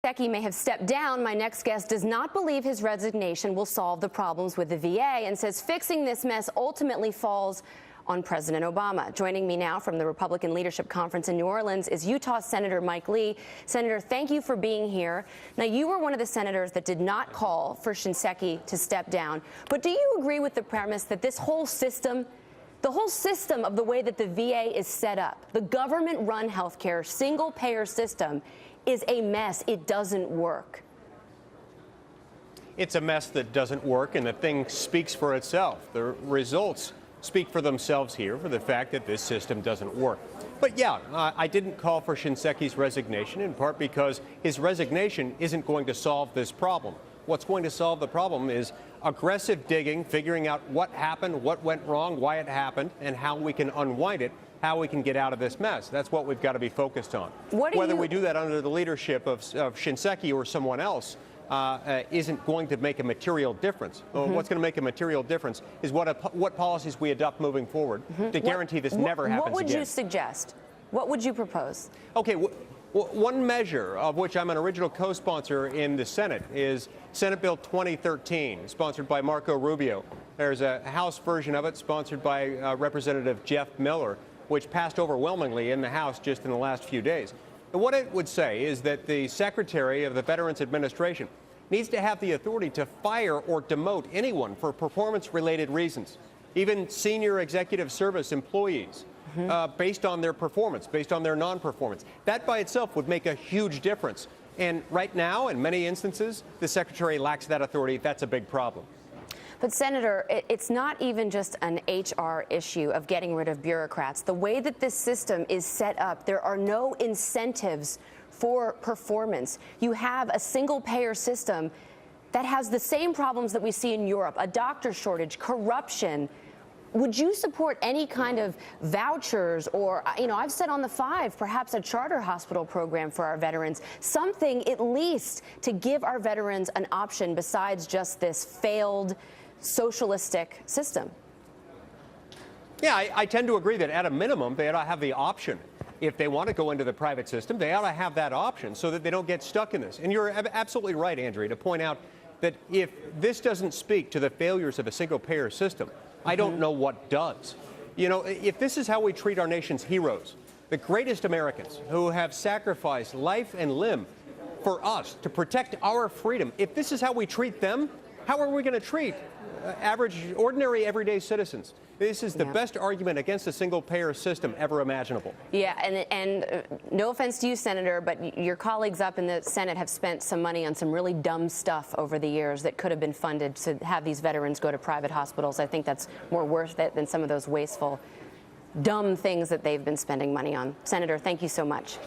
Shinseki may have stepped down, my next guest does not believe his resignation will solve the problems with the VA and says fixing this mess ultimately falls on President Obama. Joining me now from the Republican Leadership Conference in New Orleans is Utah Senator Mike Lee. Senator, thank you for being here. Now, you were one of the senators that did not call for Shinseki to step down, but do you agree with the premise that this whole system, the whole system of the way that the VA is set up, the government-run healthcare, single-payer system, is a mess? It doesn't work. It's a mess that doesn't work, and the thing speaks for itself. The results speak for themselves here for the fact that this system doesn't work. But yeah, I didn't call for Shinseki's resignation, in part because his resignation isn't going to solve this problem. What's going to solve the problem is aggressive digging, figuring out what happened, what went wrong, why it happened, and how we can unwind it, how we can get out of this mess. That's what we've got to be focused on. Whether we do that under the leadership of Shinseki or someone else isn't going to make a material difference. What's going to make a material difference is what policies we adopt moving forward to guarantee this never happens again. What would you suggest? What would you propose? Okay. One measure of which I'm an original co-sponsor in the Senate is Senate Bill 2013, sponsored by Marco Rubio. There's a House version of it sponsored by Representative Jeff Miller, which passed overwhelmingly in the House just in the last few days. And what it would say is that the Secretary of the Veterans Administration needs to have the authority to fire or demote anyone for performance-related reasons, even senior executive service employees, based on their performance, based on their non-performance. That by itself would make a huge difference. And right now, in many instances, the Secretary lacks that authority. That's a big problem. But, Senator, it's not even just an HR issue of getting rid of bureaucrats. The way that this system is set up, there are no incentives for performance. You have a single-payer system that has the same problems that we see in Europe, a doctor shortage, corruption. Would you support any kind of vouchers or, I've said on the 5, perhaps a charter hospital program for our veterans, something at least to give our veterans an option besides just this failed socialistic system? Yeah, I tend to agree that at a minimum, they ought to have the option. If they want to go into the private system, they ought to have that option so that they don't get stuck in this. And you're absolutely right, Andrea, to point out that if this doesn't speak to the failures of a single-payer system, I don't know what does. If this is how we treat our nation's heroes, the greatest Americans who have sacrificed life and limb for us to protect our freedom, if this is how we treat them, how are we going to treat average, ordinary, everyday citizens? This is the best argument against a single-payer system ever imaginable. Yeah, and no offense to you, Senator, but your colleagues up in the Senate have spent some money on some really dumb stuff over the years that could have been funded to have these veterans go to private hospitals. I think that's more worth it than some of those wasteful, dumb things that they've been spending money on. Senator, thank you so much.